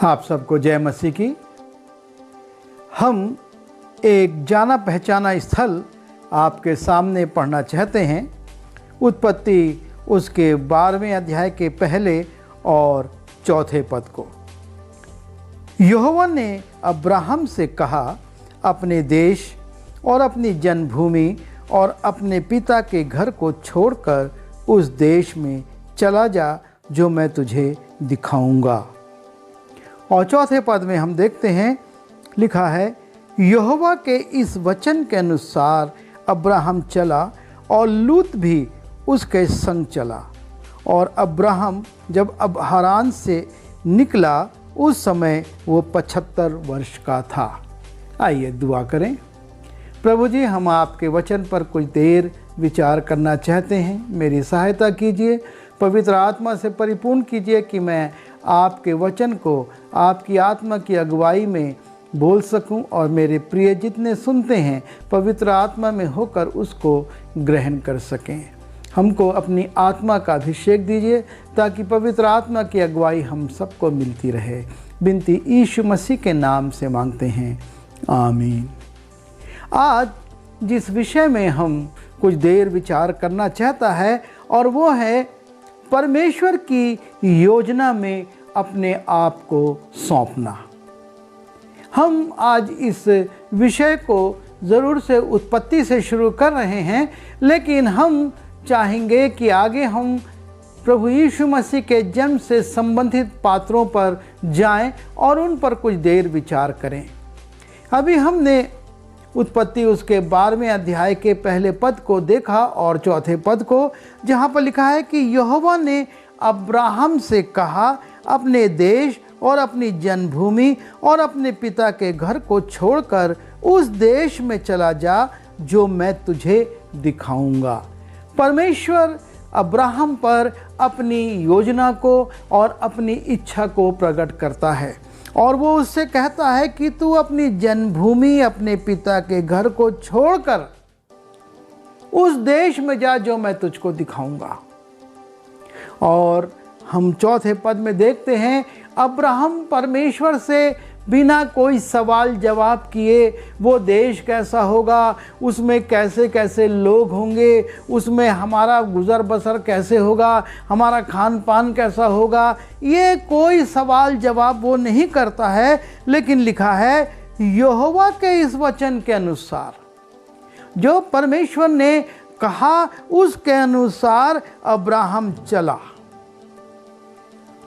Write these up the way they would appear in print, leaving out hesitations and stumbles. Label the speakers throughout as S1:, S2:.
S1: आप सबको जय मसीह की। हम एक जाना पहचाना स्थल आपके सामने पढ़ना चाहते हैं। उत्पत्ति उसके 12वें अध्याय के पहले और चौथे पद को। यहोवा ने अब्राहम से कहा, अपने देश और अपनी जन्मभूमि और अपने पिता के घर को छोड़कर उस देश में चला जा जो मैं तुझे दिखाऊंगा। और चौथे पद में हम देखते हैं, लिखा है, यहोवा के इस वचन के अनुसार अब्राहम चला और लूत भी उसके संग चला। और अब्राहम जब अब हारान से निकला उस समय वो 75 वर्ष का था। आइए दुआ करें। प्रभु जी, हम आपके वचन पर कुछ देर विचार करना चाहते हैं। मेरी सहायता कीजिए, पवित्र आत्मा से परिपूर्ण कीजिए कि मैं आपके वचन को आपकी आत्मा की अगुवाई में बोल सकूं और मेरे प्रिय जितने सुनते हैं पवित्र आत्मा में होकर उसको ग्रहण कर सकें। हमको अपनी आत्मा का अभिषेक दीजिए ताकि पवित्र आत्मा की अगुवाई हम सबको मिलती रहे। विनती यीशु मसीह के नाम से मांगते हैं, आमीन। आज जिस विषय में हम कुछ देर विचार करना चाहता है और वो है परमेश्वर की योजना में अपने आप को सौंपना। हम आज इस विषय को ज़रूर से उत्पत्ति से शुरू कर रहे हैं, लेकिन हम चाहेंगे कि आगे हम प्रभु यीशु मसीह के जन्म से संबंधित पात्रों पर जाएं और उन पर कुछ देर विचार करें। अभी हमने उत्पत्ति उसके 12वें अध्याय के पहले पद को देखा और चौथे पद को, जहाँ पर लिखा है कि यहोवा ने अब्राहम से कहा, अपने देश और अपनी जन्मभूमि और अपने पिता के घर को छोड़कर उस देश में चला जा जो मैं तुझे दिखाऊंगा। परमेश्वर अब्राहम पर अपनी योजना को और अपनी इच्छा को प्रकट करता है और वो उससे कहता है कि तू अपनी जन्मभूमि, अपने पिता के घर को छोड़कर उस देश में जा जो मैं तुझको दिखाऊंगा। और हम चौथे पद में देखते हैं, अब्राहम परमेश्वर से बिना कोई सवाल जवाब किए, वो देश कैसा होगा, उसमें कैसे कैसे लोग होंगे, उसमें हमारा गुजर बसर कैसे होगा, हमारा खान पान कैसा होगा, ये कोई सवाल जवाब वो नहीं करता है। लेकिन लिखा है, यहोवा के इस वचन के अनुसार, जो परमेश्वर ने कहा उसके अनुसार अब्राहम चला।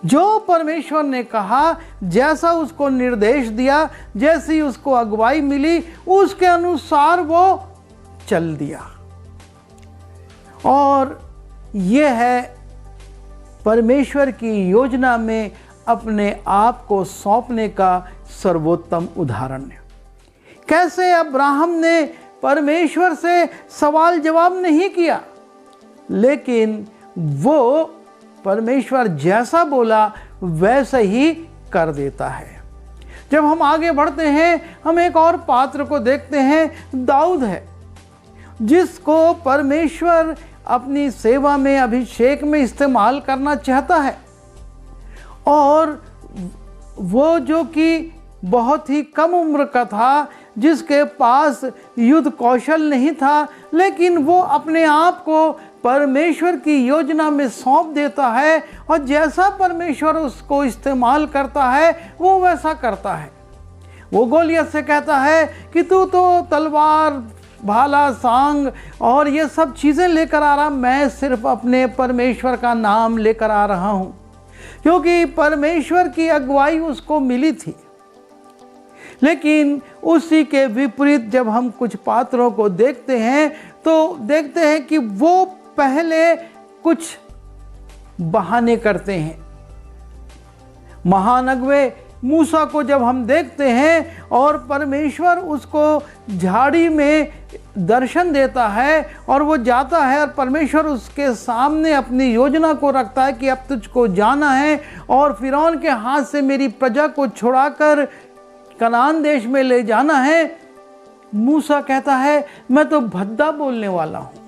S1: जो परमेश्वर ने कहा, जैसा उसको निर्देश दिया, जैसी उसको अगुवाई मिली, उसके अनुसार वो चल दिया। और यह है परमेश्वर की योजना में अपने आप को सौंपने का सर्वोत्तम उदाहरण। कैसे अब्राहम ने परमेश्वर से सवाल जवाब नहीं किया, लेकिन वो परमेश्वर जैसा बोला वैसा ही कर देता है। जब हम आगे बढ़ते हैं, हम एक और पात्र को देखते हैं, दाऊद है, जिसको परमेश्वर अपनी सेवा में, अभिषेक में इस्तेमाल करना चाहता है। और वो जो कि बहुत ही कम उम्र का था, जिसके पास युद्ध कौशल नहीं था, लेकिन वो अपने आप को परमेश्वर की योजना में सौंप देता है और जैसा परमेश्वर उसको इस्तेमाल करता है वो वैसा करता है। वो गोलियत से कहता है कि तू तो तलवार, भाला, सांग और ये सब चीज़ें लेकर आ रहा, मैं सिर्फ अपने परमेश्वर का नाम लेकर आ रहा हूँ, क्योंकि परमेश्वर की अगुवाई उसको मिली थी। लेकिन उसी के विपरीत जब हम कुछ पात्रों को देखते हैं तो देखते हैं कि वो पहले कुछ बहाने करते हैं। महान अगुवे मूसा को जब हम देखते हैं और परमेश्वर उसको झाड़ी में दर्शन देता है और वो जाता है और परमेश्वर उसके सामने अपनी योजना को रखता है कि अब तुझको जाना है और फिरौन के हाथ से मेरी प्रजा को छुड़ाकर कनान देश में ले जाना है। मूसा कहता है, मैं तो भद्दा बोलने वाला हूँ।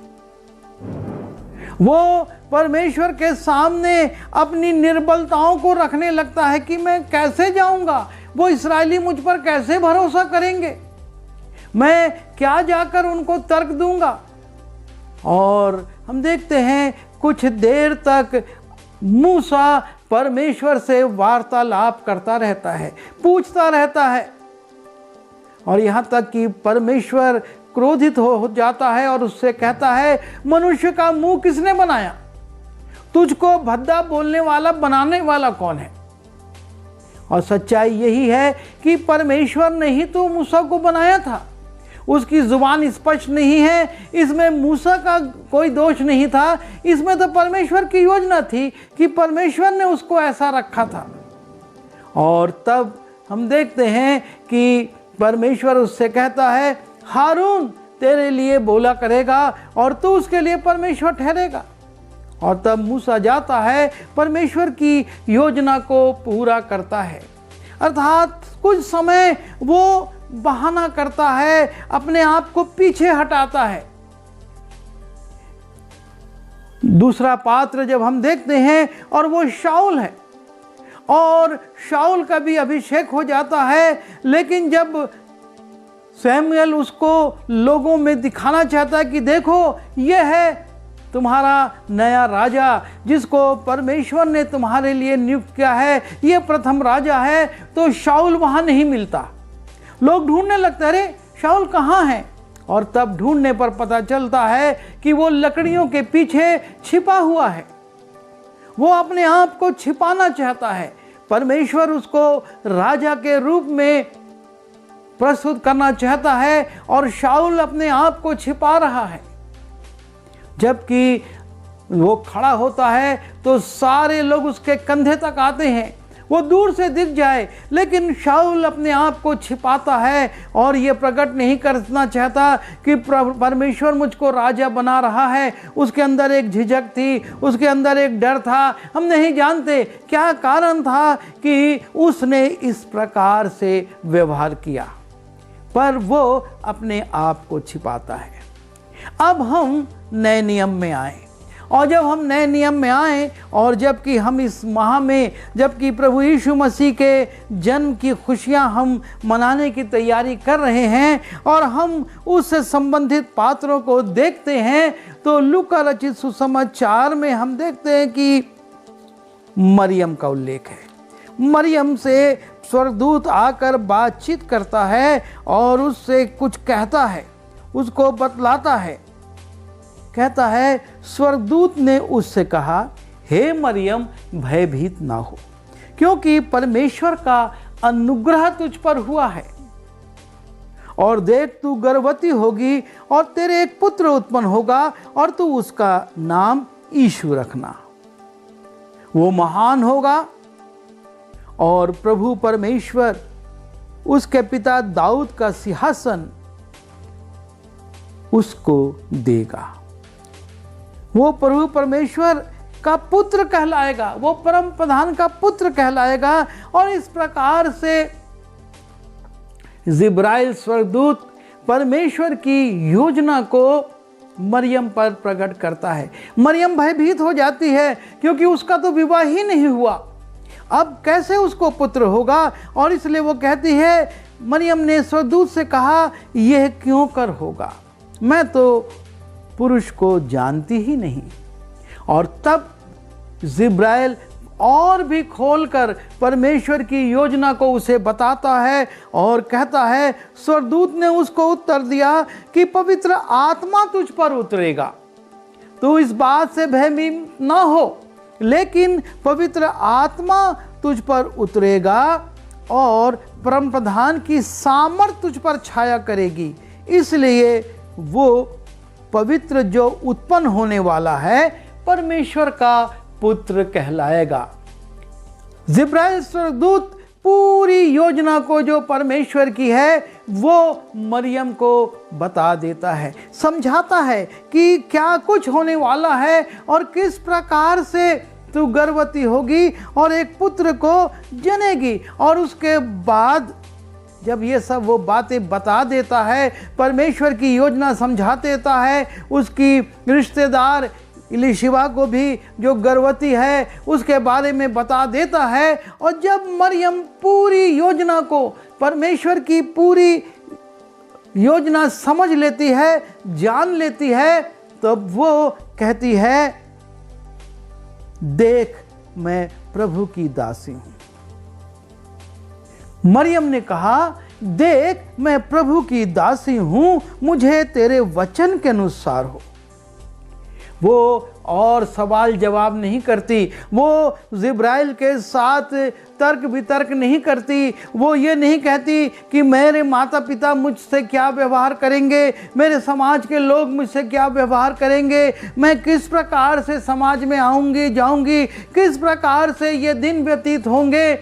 S1: वो परमेश्वर के सामने अपनी निर्बलताओं को रखने लगता है कि मैं कैसे जाऊंगा, वो इस्राएली मुझ पर कैसे भरोसा करेंगे, मैं क्या जाकर उनको तर्क दूंगा। और हम देखते हैं कुछ देर तक मूसा परमेश्वर से वार्तालाप करता रहता है, पूछता रहता है, और यहाँ तक कि परमेश्वर क्रोधित हो जाता है और उससे कहता है, मनुष्य का मुंह किसने बनाया, तुझको भद्दा बोलने वाला बनाने वाला कौन है। और सच्चाई यही है कि परमेश्वर ने ही तो मूसा को बनाया था, उसकी जुबान स्पष्ट नहीं है, इसमें मूसा का कोई दोष नहीं था, इसमें तो परमेश्वर की योजना थी कि परमेश्वर ने उसको ऐसा रखा था। और तब हम देखते हैं कि परमेश्वर उससे कहता है, हारून तेरे लिए बोला करेगा और तू उसके लिए परमेश्वर ठहरेगा। और तब मूसा जाता है, परमेश्वर की योजना को पूरा करता है, अर्थात कुछ समय वो बहाना करता है, अपने आप को पीछे हटाता है। दूसरा पात्र जब हम देखते हैं, और वो शाऊल है, और शाऊल का भी अभिषेक हो जाता है, लेकिन जब सैमुएल उसको लोगों में दिखाना चाहता है कि देखो ये है तुम्हारा नया राजा जिसको परमेश्वर ने तुम्हारे लिए नियुक्त किया है, ये प्रथम राजा है, तो शाऊल वहाँ नहीं मिलता। लोग ढूंढने लगते हैं, अरे शाऊल कहाँ है। और तब ढूंढने पर पता चलता है कि वो लकड़ियों के पीछे छिपा हुआ है, वो अपने आप को छिपाना चाहता है। परमेश्वर उसको राजा के रूप में प्रस्तुत करना चाहता है और शाऊल अपने आप को छिपा रहा है। जबकि वो खड़ा होता है तो सारे लोग उसके कंधे तक आते हैं, वो दूर से दिख जाए, लेकिन शाऊल अपने आप को छिपाता है और ये प्रकट नहीं करना चाहता कि परमेश्वर मुझको राजा बना रहा है। उसके अंदर एक झिझक थी, उसके अंदर एक डर था, हम नहीं जानते क्या कारण था कि उसने इस प्रकार से व्यवहार किया, पर वो अपने आप को छिपाता है। अब हम नए नियम में आए, और जब हम नए नियम में आए और जबकि हम इस माह में, जबकि प्रभु यीशु मसीह के जन्म की खुशियां हम मनाने की तैयारी कर रहे हैं और हम उससे संबंधित पात्रों को देखते हैं, तो लूका रचित सुसमाचार में हम देखते हैं कि मरियम का उल्लेख है। मरियम से स्वर्गदूत आकर बातचीत करता है और उससे कुछ कहता है, उसको बतलाता है। कहता है, स्वर्गदूत ने उससे कहा, हे मरियम भयभीत ना हो, क्योंकि परमेश्वर का अनुग्रह तुझ पर हुआ है, और देख तू गर्भवती होगी और तेरे एक पुत्र उत्पन्न होगा और तू उसका नाम यीशु रखना। वो महान होगा और प्रभु परमेश्वर उसके पिता दाऊद का सिंहासन उसको देगा। वो प्रभु परमेश्वर का पुत्र कहलाएगा, वो परम प्रधान का पुत्र कहलाएगा। और इस प्रकार से जिब्राइल स्वर्गदूत परमेश्वर की योजना को मरियम पर प्रकट करता है। मरियम भयभीत हो जाती है क्योंकि उसका तो विवाह ही नहीं हुआ, अब कैसे उसको पुत्र होगा। और इसलिए वो कहती है, मरियम ने स्वर्गदूत से कहा, यह क्यों कर होगा, मैं तो पुरुष को जानती ही नहीं। और तब जिब्राइल और भी खोलकर परमेश्वर की योजना को उसे बताता है और कहता है, स्वर्गदूत ने उसको उत्तर दिया कि पवित्र आत्मा तुझ पर उतरेगा, तू इस बात से भयभीत ना हो, लेकिन पवित्र आत्मा तुझ पर उतरेगा और परम प्रधान की सामर्थ तुझ पर छाया करेगी, इसलिए वो पवित्र जो उत्पन्न होने वाला है परमेश्वर का पुत्र कहलाएगा। जिब्राइल स्वर्गदूत पूरी योजना को जो परमेश्वर की है वो मरियम को बता देता है, समझाता है कि क्या कुछ होने वाला है और किस प्रकार से तू गर्भवती होगी और एक पुत्र को जनेगी। और उसके बाद जब ये सब वो बातें बता देता है, परमेश्वर की योजना समझा देता है, उसकी रिश्तेदार इलीशिबा को भी जो गर्भवती है उसके बारे में बता देता है। और जब मरियम पूरी योजना को, परमेश्वर की पूरी योजना समझ लेती है, जान लेती है, तब वो कहती है, देख मैं प्रभु की दासी हूं। मरियम ने कहा, देख मैं प्रभु की दासी हूं, मुझे तेरे वचन के अनुसार हो। वो और सवाल जवाब नहीं करती, वो जिब्राइल के साथ तर्क वितर्क नहीं करती, वो ये नहीं कहती कि मेरे माता पिता मुझसे क्या व्यवहार करेंगे, मेरे समाज के लोग मुझसे क्या व्यवहार करेंगे, मैं किस प्रकार से समाज में आऊँगी जाऊँगी, किस प्रकार से ये दिन व्यतीत होंगे।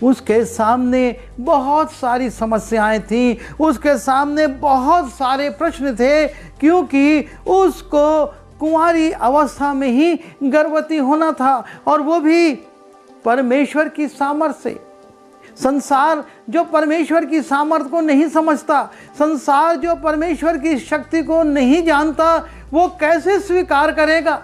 S1: उसके सामने बहुत सारी समस्याएं थीं, उसके सामने बहुत सारे प्रश्न थे, क्योंकि उसको कुंवारी अवस्था में ही गर्भवती होना था, और वो भी परमेश्वर की सामर्थ्य से। संसार जो परमेश्वर की सामर्थ्य को नहीं समझता, संसार जो परमेश्वर की शक्ति को नहीं जानता, वो कैसे स्वीकार करेगा।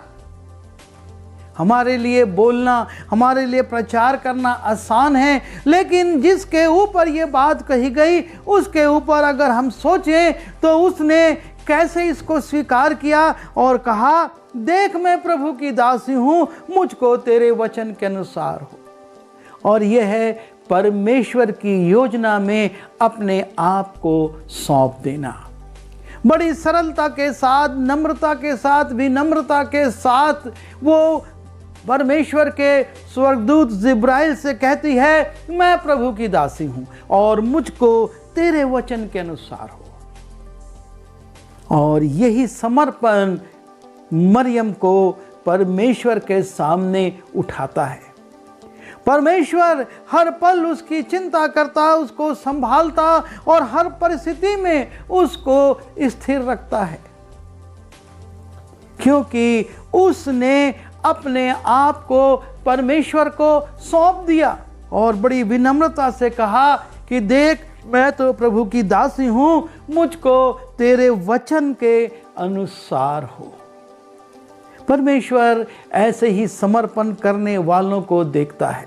S1: हमारे लिए बोलना, हमारे लिए प्रचार करना आसान है, लेकिन जिसके ऊपर ये बात कही गई उसके ऊपर अगर हम सोचें तो उसने कैसे इसको स्वीकार किया और कहा, देख मैं प्रभु की दासी हूँ, मुझको तेरे वचन के अनुसार हो। और यह है परमेश्वर की योजना में अपने आप को सौंप देना। बड़ी सरलता के साथ, नम्रता के साथ, विनम्रता के साथ वो परमेश्वर के स्वर्गदूत जिब्राइल से कहती है, मैं प्रभु की दासी हूं और मुझको तेरे वचन के अनुसार हो। और यही समर्पण मरियम को परमेश्वर के सामने उठाता है। परमेश्वर हर पल उसकी चिंता करता, उसको संभालता और हर परिस्थिति में उसको स्थिर रखता है, क्योंकि उसने अपने आप को परमेश्वर को सौंप दिया और बड़ी विनम्रता से कहा कि देख मैं तो प्रभु की दासी हूं, मुझको तेरे वचन के अनुसार हो। परमेश्वर ऐसे ही समर्पण करने वालों को देखता है,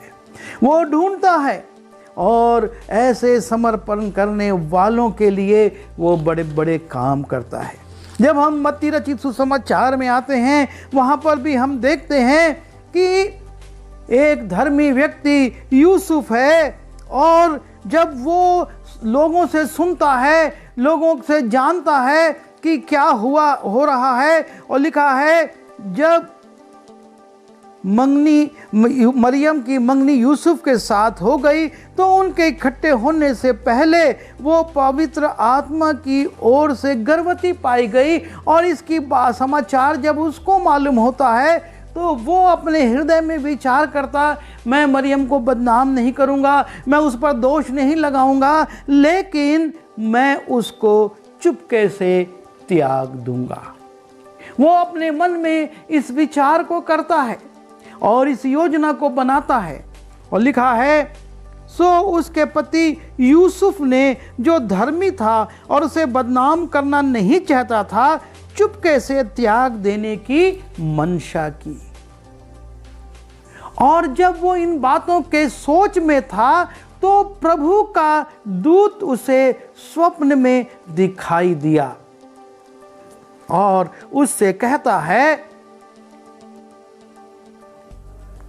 S1: वो ढूंढता है और ऐसे समर्पण करने वालों के लिए वो बड़े बड़े काम करता है। जब हम मत्ती रचित सुसमाचार में आते हैं, वहाँ पर भी हम देखते हैं कि एक धर्मी व्यक्ति यूसुफ है, और जब वो लोगों से सुनता है, लोगों से जानता है कि क्या हो रहा है, और लिखा है जब मरियम की मंगनी यूसुफ के साथ हो गई तो उनके इकट्ठे होने से पहले वो पवित्र आत्मा की ओर से गर्भवती पाई गई। और इसकी समाचार जब उसको मालूम होता है तो वो अपने हृदय में विचार करता, मैं मरियम को बदनाम नहीं करूँगा, मैं उस पर दोष नहीं लगाऊंगा, लेकिन मैं उसको चुपके से त्याग दूंगा। वो अपने मन में इस विचार को करता है और इस योजना को बनाता है। और लिखा है, सो उसके पति यूसुफ ने जो धर्मी था और उसे बदनाम करना नहीं चाहता था, चुपके से त्याग देने की मंशा की। और जब वो इन बातों के सोच में था तो प्रभु का दूत उसे स्वप्न में दिखाई दिया और उससे कहता है,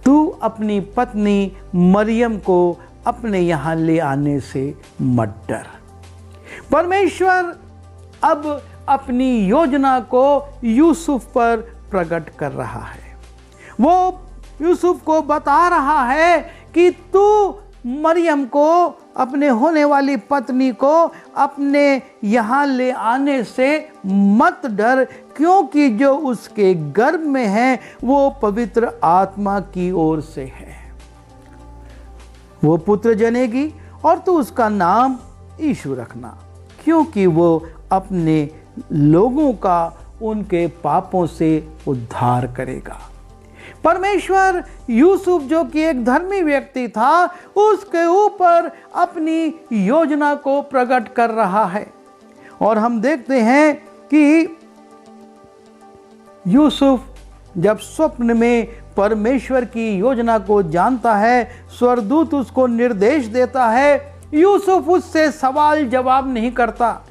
S1: तू अपनी पत्नी मरियम को अपने यहाँ ले आने से मत डर। परमेश्वर अब अपनी योजना को यूसुफ पर प्रकट कर रहा है। वो यूसुफ को बता रहा है कि तू मरियम को, अपने होने वाली पत्नी को अपने यहाँ ले आने से मत डर, क्योंकि जो उसके गर्भ में है वो पवित्र आत्मा की ओर से है। वो पुत्र जनेगी और तू उसका नाम यीशु रखना, क्योंकि वो अपने लोगों का उनके पापों से उद्धार करेगा। परमेश्वर यूसुफ जो कि एक धर्मी व्यक्ति था, उसके ऊपर अपनी योजना को प्रकट कर रहा है। और हम देखते हैं कि यूसुफ जब स्वप्न में परमेश्वर की योजना को जानता है, स्वर्गदूत उसको निर्देश देता है, यूसुफ उससे सवाल जवाब नहीं करता।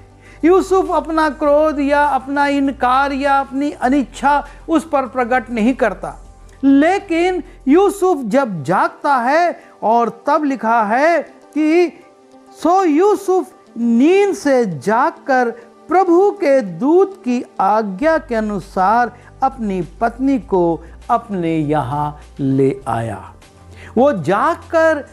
S1: यूसुफ अपना क्रोध या अपना इनकार या अपनी अनिच्छा उस पर प्रकट नहीं करता। लेकिन यूसुफ जब जागता है, और तब लिखा है कि सो यूसुफ नींद से जागकर प्रभु के दूत की आज्ञा के अनुसार अपनी पत्नी को अपने यहाँ ले आया। वो जागकर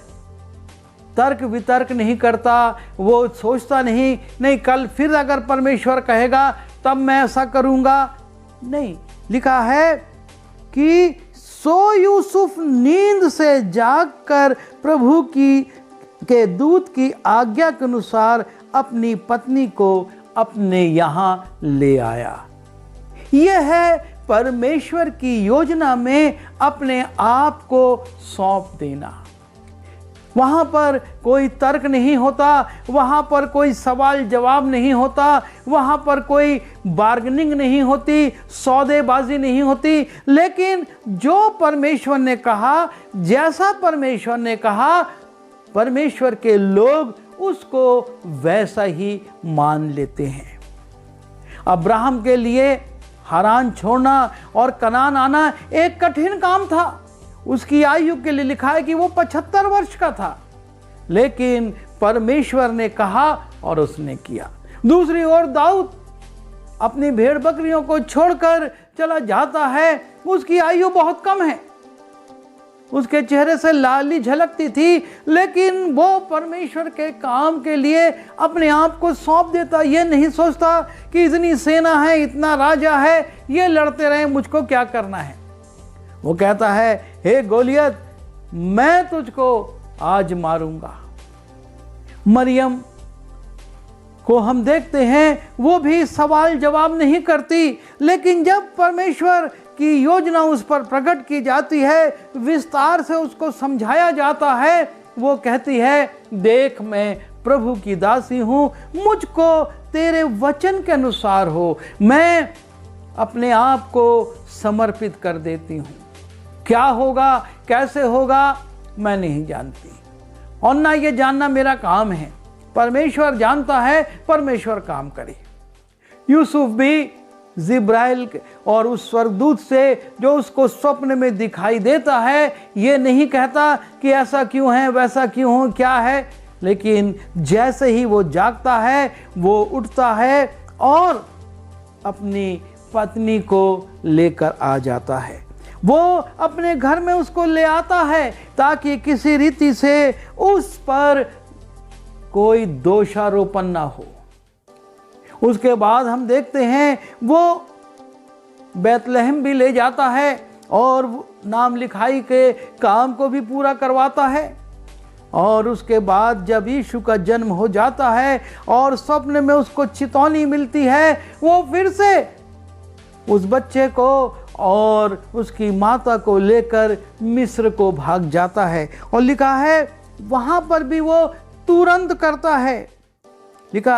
S1: तर्क वितर्क नहीं करता, वो सोचता नहीं कल फिर अगर परमेश्वर कहेगा तब मैं ऐसा करूँगा। नहीं, लिखा है कि सो यूसुफ नींद से जागकर प्रभु के दूत की आज्ञा के अनुसार अपनी पत्नी को अपने यहाँ ले आया। यह है परमेश्वर की योजना में अपने आप को सौंप देना। वहाँ पर कोई तर्क नहीं होता, वहाँ पर कोई सवाल जवाब नहीं होता, वहाँ पर कोई बार्गेनिंग नहीं होती, सौदेबाजी नहीं होती। लेकिन जो परमेश्वर ने कहा, जैसा परमेश्वर ने कहा, परमेश्वर के लोग उसको वैसा ही मान लेते हैं। अब्राहम के लिए हारान छोड़ना और कनान आना एक कठिन काम था। उसकी आयु के लिए लिखा है कि वो 75 वर्ष का था, लेकिन परमेश्वर ने कहा और उसने किया। दूसरी ओर दाऊद अपनी भेड़ बकरियों को छोड़कर चला जाता है। उसकी आयु बहुत कम है, उसके चेहरे से लाली झलकती थी, लेकिन वो परमेश्वर के काम के लिए अपने आप को सौंप देता। ये नहीं सोचता कि इतनी सेना है, इतना राजा है, ये लड़ते रहे, मुझको क्या करना है। वो कहता है, हे गोलियत, मैं तुझको आज मारूंगा। मरियम को हम देखते हैं, वो भी सवाल जवाब नहीं करती, लेकिन जब परमेश्वर की योजना उस पर प्रकट की जाती है, विस्तार से उसको समझाया जाता है, वो कहती है, देख मैं प्रभु की दासी हूँ, मुझको तेरे वचन के अनुसार हो, मैं अपने आप को समर्पित कर देती हूँ। क्या होगा, कैसे होगा, मैं नहीं जानती, और ना ये जानना मेरा काम है। परमेश्वर जानता है, परमेश्वर काम करे। यूसुफ भी जिब्राइल और उस स्वर्गदूत से जो उसको स्वप्न में दिखाई देता है, ये नहीं कहता कि ऐसा क्यों है, वैसा क्यों हो, क्या है, लेकिन जैसे ही वो जागता है, वो उठता है और अपनी पत्नी को लेकर आ जाता है। वो अपने घर में उसको ले आता है ताकि किसी रीति से उस पर कोई दोषारोपण ना हो। उसके बाद हम देखते हैं वो बैतलहम भी ले जाता है और नाम लिखाई के काम को भी पूरा करवाता है। और उसके बाद जब यीशु का जन्म हो जाता है और स्वप्न में उसको चितौनी मिलती है, वो फिर से उस बच्चे को और उसकी माता को लेकर मिस्र को भाग जाता है। और लिखा है वहाँ पर भी वो तुरंत करता है। लिखा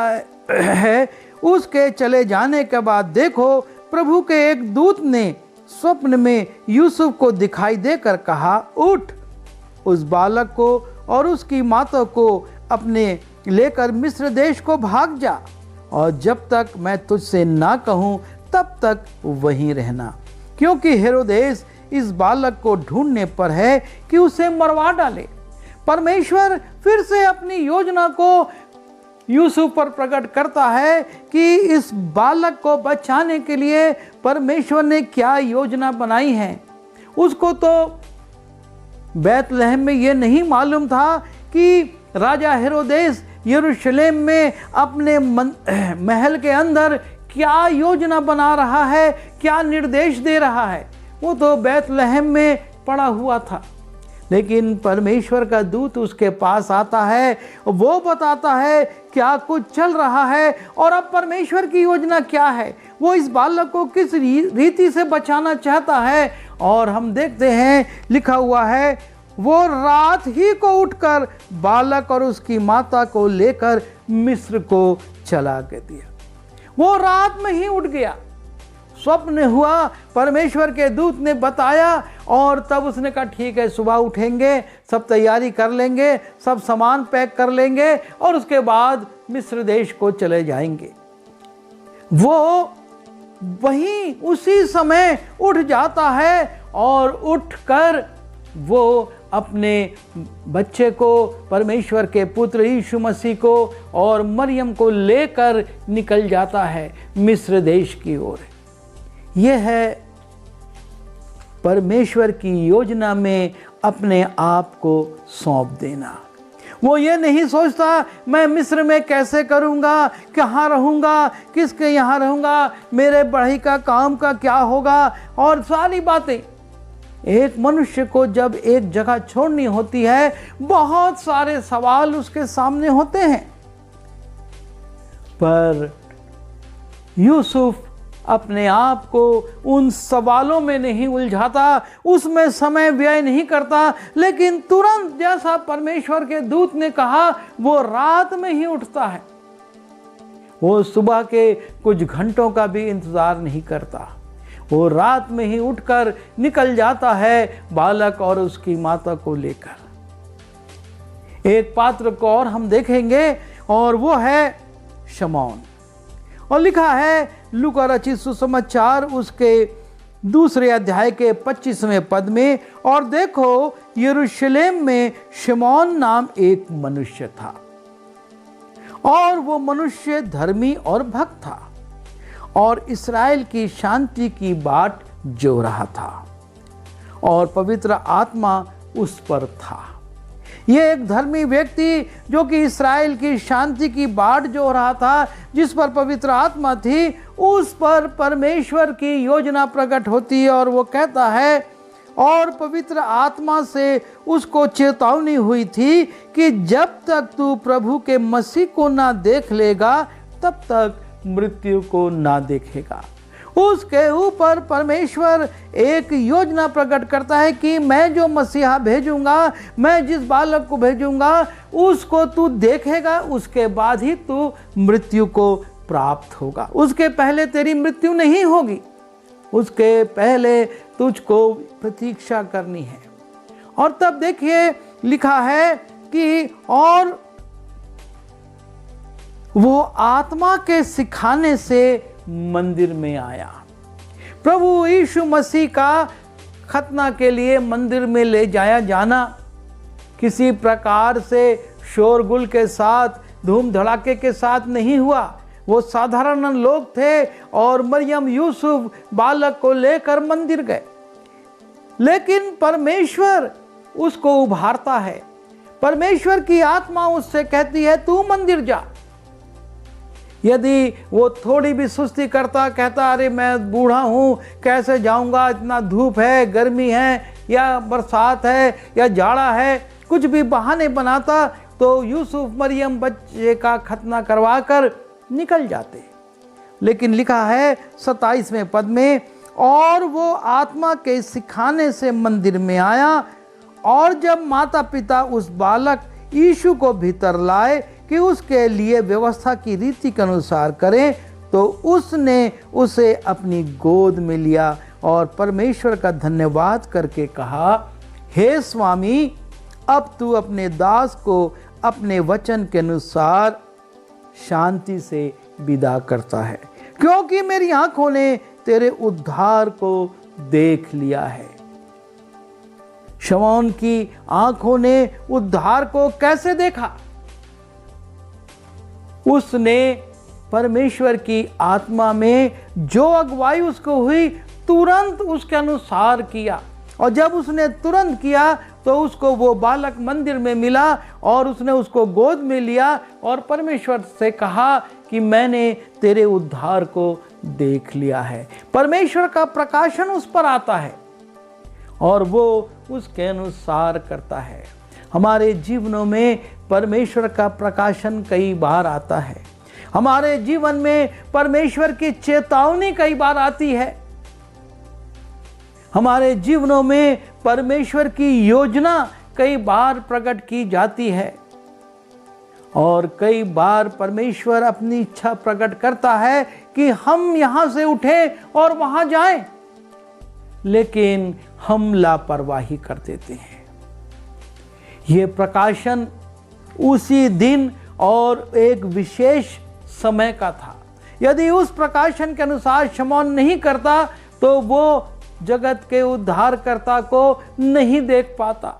S1: है उसके चले जाने के बाद देखो, प्रभु के एक दूत ने स्वप्न में यूसुफ को दिखाई देकर कहा, उठ, उस बालक को और उसकी माता को अपने लेकर मिस्र देश को भाग जा, और जब तक मैं तुझसे ना कहूँ तब तक वहीं रहना, क्योंकि हेरोदेस इस बालक को ढूंढने पर है कि उसे मरवा डाले। परमेश्वर फिर से अपनी योजना को यूसुफ पर प्रकट करता है कि इस बालक को बचाने के लिए परमेश्वर ने क्या योजना बनाई है। उसको तो बैतलहम में ये नहीं मालूम था कि राजा हेरोदेस यरूशलेम में अपने महल के अंदर क्या योजना बना रहा है, क्या निर्देश दे रहा है। वो तो बैतलहम में पड़ा हुआ था, लेकिन परमेश्वर का दूत उसके पास आता है, वो बताता है क्या कुछ चल रहा है और अब परमेश्वर की योजना क्या है, वो इस बालक को किस रीति से बचाना चाहता है। और हम देखते हैं लिखा हुआ है, वो रात ही को उठकर बालक और उसकी माता को लेकर मिस्र को चला के दिया। वो रात में ही उठ गया, स्वप्न हुआ, परमेश्वर के दूत ने बताया और तब उसने कहा ठीक है, सुबह उठेंगे, सब तैयारी कर लेंगे, सब सामान पैक कर लेंगे और उसके बाद मिस्र देश को चले जाएंगे। वो वहीं उसी समय उठ जाता है और उठकर वो अपने बच्चे को, परमेश्वर के पुत्र यीशु मसीह को और मरियम को लेकर निकल जाता है मिस्र देश की ओर। यह है परमेश्वर की योजना में अपने आप को सौंप देना। वो ये नहीं सोचता मैं मिस्र में कैसे करूँगा, कहाँ रहूँगा, किसके यहाँ रहूँगा, मेरे बढ़ई का काम का क्या होगा और सारी बातें। एक मनुष्य को जब एक जगह छोड़नी होती है, बहुत सारे सवाल उसके सामने होते हैं, पर यूसुफ अपने आप को उन सवालों में नहीं उलझाता, उसमें समय व्यय नहीं करता, लेकिन तुरंत जैसा परमेश्वर के दूत ने कहा वो रात में ही उठता है। वो सुबह के कुछ घंटों का भी इंतजार नहीं करता, वो रात में ही उठकर निकल जाता है बालक और उसकी माता को लेकर। एक पात्र को और हम देखेंगे और वो है शमौन। और लिखा है लूका रचित सुसमाचार उसके 2 अध्याय के 25वें पद में, और देखो यरूशलेम में शमौन नाम एक मनुष्य था और वो मनुष्य धर्मी और भक्त था और इस्राएल की शांति की बाट जो रहा था और पवित्र आत्मा उस पर था। ये एक धर्मी व्यक्ति जो कि इस्राएल की शांति की बाट जो रहा था, जिस पर पवित्र आत्मा थी, उस पर परमेश्वर की योजना प्रकट होती है और वो कहता है, और पवित्र आत्मा से उसको चेतावनी हुई थी कि जब तक तू प्रभु के मसीह को ना देख लेगा तब तक मृत्यु को ना देखेगा। उसके ऊपर परमेश्वर एक योजना प्रकट करता है कि मैं जो मसीहा भेजूंगा, मैं जिस बालक को भेजूंगा उसको तू देखेगा, उसके बाद ही तू मृत्यु को प्राप्त होगा। उसके पहले तेरी मृत्यु नहीं होगी, उसके पहले तुझको प्रतीक्षा करनी है। और तब देखिए लिखा है कि और वो आत्मा के सिखाने से मंदिर में आया। प्रभु यीशु मसीह का खतना के लिए मंदिर में ले जाया जाना किसी प्रकार से शोरगुल के साथ, धूम धड़ाके के साथ नहीं हुआ। वो साधारण लोग थे और मरियम यूसुफ बालक को लेकर मंदिर गए, लेकिन परमेश्वर उसको उभारता है। परमेश्वर की आत्मा उससे कहती है तू मंदिर जा। यदि वो थोड़ी भी सुस्ती करता, कहता अरे मैं बूढ़ा हूँ कैसे जाऊँगा, इतना धूप है, गर्मी है, या बरसात है, या जाड़ा है, कुछ भी बहाने बनाता, तो यूसुफ मरियम बच्चे का खतना करवा कर निकल जाते। लेकिन लिखा है 27वें पद में, और वो आत्मा के सिखाने से मंदिर में आया, और जब माता पिता उस बालक यीशु को भीतर लाए कि उसके लिए व्यवस्था की रीति के अनुसार करें, तो उसने उसे अपनी गोद में लिया और परमेश्वर का धन्यवाद करके कहा, हे स्वामी, अब तू अपने दास को अपने वचन के अनुसार शांति से विदा करता है, क्योंकि मेरी आंखों ने तेरे उद्धार को देख लिया है। शमौन की आंखों ने उद्धार को कैसे देखा? उसने परमेश्वर की आत्मा में जो अगुवाई उसको हुई तुरंत उसके अनुसार किया, और जब उसने तुरंत किया तो उसको वो बालक मंदिर में मिला और उसने उसको गोद में लिया और परमेश्वर से कहा कि मैंने तेरे उद्धार को देख लिया है। परमेश्वर का प्रकाशन उस पर आता है और वो उसके अनुसार करता है। हमारे जीवनों में परमेश्वर का प्रकाशन कई बार आता है। हमारे जीवन में परमेश्वर की चेतावनी कई बार आती है। हमारे जीवनों में परमेश्वर की योजना कई बार प्रकट की जाती है, और कई बार परमेश्वर अपनी इच्छा प्रकट करता है कि हम यहाँ से उठें और वहाँ जाएं, लेकिन हम लापरवाही कर देते हैं। ये प्रकाशन उसी दिन और एक विशेष समय का था। यदि उस प्रकाशन के अनुसार शमौन नहीं करता तो वो जगत के उद्धारकर्ता को नहीं देख पाता।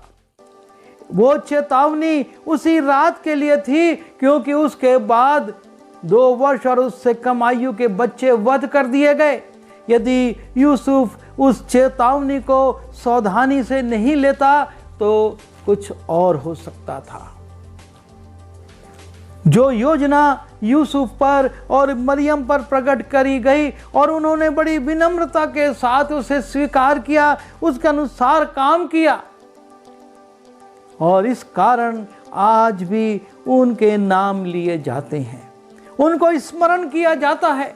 S1: वो चेतावनी उसी रात के लिए थी, क्योंकि उसके बाद 2 वर्ष और उससे कम आयु के बच्चे वध कर दिए गए। यदि यूसुफ उस चेतावनी को सावधानी से नहीं लेता तो कुछ और हो सकता था। जो योजना यूसुफ पर और मरियम पर प्रकट करी गई और उन्होंने बड़ी विनम्रता के साथ उसे स्वीकार किया, उसके अनुसार काम किया, और इस कारण आज भी उनके नाम लिए जाते हैं, उनको स्मरण किया जाता है।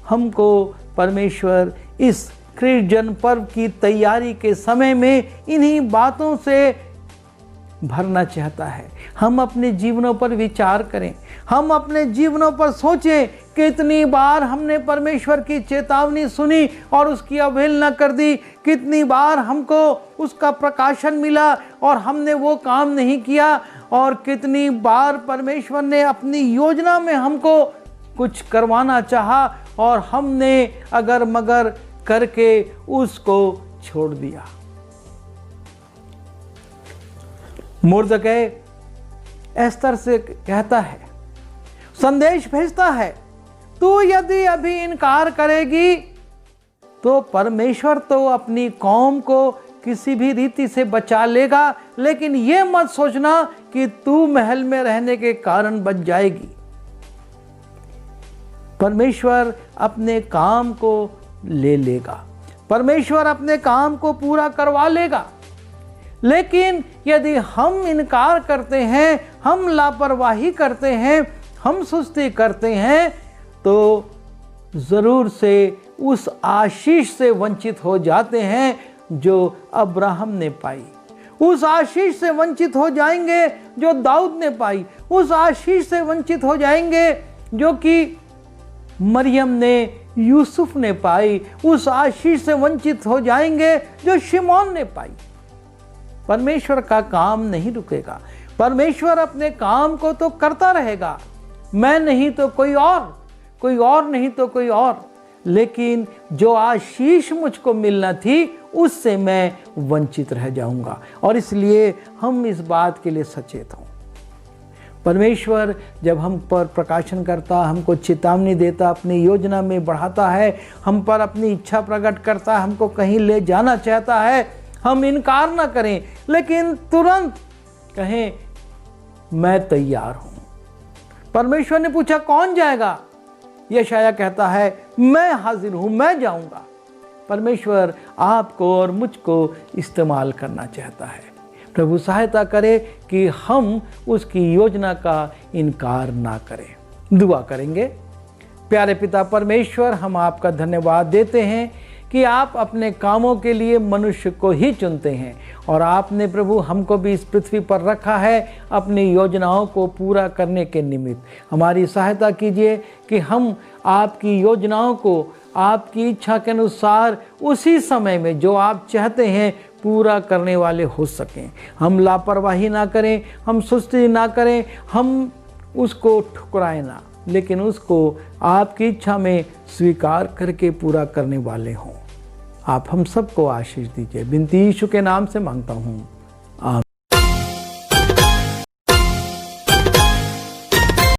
S1: हमको परमेश्वर इस क्रिसमस पर्व की तैयारी के समय में इन्हीं बातों से भरना चाहता है। हम अपने जीवनों पर विचार करें, हम अपने जीवनों पर सोचें, कितनी बार हमने परमेश्वर की चेतावनी सुनी और उसकी अवहेलना कर दी, कितनी बार हमको उसका प्रकाशन मिला और हमने वो काम नहीं किया, और कितनी बार परमेश्वर ने अपनी योजना में हमको कुछ करवाना चाहा और हमने अगर मगर करके उसको छोड़ दिया। मुर्दकै एस्तर से कहता है, संदेश भेजता है, तू यदि अभी इनकार करेगी तो परमेश्वर तो अपनी कौम को किसी भी रीति से बचा लेगा, लेकिन ये मत सोचना कि तू महल में रहने के कारण बच जाएगी। परमेश्वर अपने काम को ले लेगा, परमेश्वर अपने काम को पूरा करवा लेगा। लेकिन यदि हम इनकार करते हैं, हम लापरवाही करते हैं, हम सुस्ती करते हैं, तो ज़रूर से उस आशीष से वंचित हो जाते हैं जो अब्राहम ने पाई, उस आशीष से वंचित हो जाएंगे जो दाऊद ने पाई, उस आशीष से वंचित हो जाएंगे जो कि मरियम ने, यूसुफ ने पाई, उस आशीष से वंचित हो जाएंगे जो शिमोन ने पाई। परमेश्वर का काम नहीं रुकेगा, परमेश्वर अपने काम को तो करता रहेगा। मैं नहीं तो कोई और, कोई और नहीं तो कोई और, लेकिन जो आशीष मुझको मिलना थी उससे मैं वंचित रह जाऊंगा, और इसलिए हम इस बात के लिए सचेत हों। परमेश्वर जब हम पर प्रकाशन करता, हमको चेतावनी देता, अपनी योजना में बढ़ाता है, हम पर अपनी इच्छा प्रकट करता है, हमको कहीं ले जाना चाहता है, हम इनकार ना करें, लेकिन तुरंत कहें मैं तैयार हूं। परमेश्वर ने पूछा कौन जाएगा? यशाया कहता है मैं हाजिर हूं, मैं जाऊंगा। परमेश्वर आपको और मुझको इस्तेमाल करना चाहता है। प्रभु सहायता करे कि हम उसकी योजना का इनकार ना करें। दुआ करेंगे। प्यारे पिता परमेश्वर, हम आपका धन्यवाद देते हैं कि आप अपने कामों के लिए मनुष्य को ही चुनते हैं, और आपने प्रभु हमको भी इस पृथ्वी पर रखा है अपनी योजनाओं को पूरा करने के निमित्त। हमारी सहायता कीजिए कि हम आपकी योजनाओं को आपकी इच्छा के अनुसार उसी समय में जो आप चाहते हैं पूरा करने वाले हो सकें। हम लापरवाही ना करें, हम सुस्ती ना करें, हम उसको ठुकराएं ना, लेकिन उसको आपकी इच्छा में स्वीकार करके पूरा करने वाले हों। आप हम सबको आशीष दीजिए। बिनती यीशु के नाम से मांगता हूँ,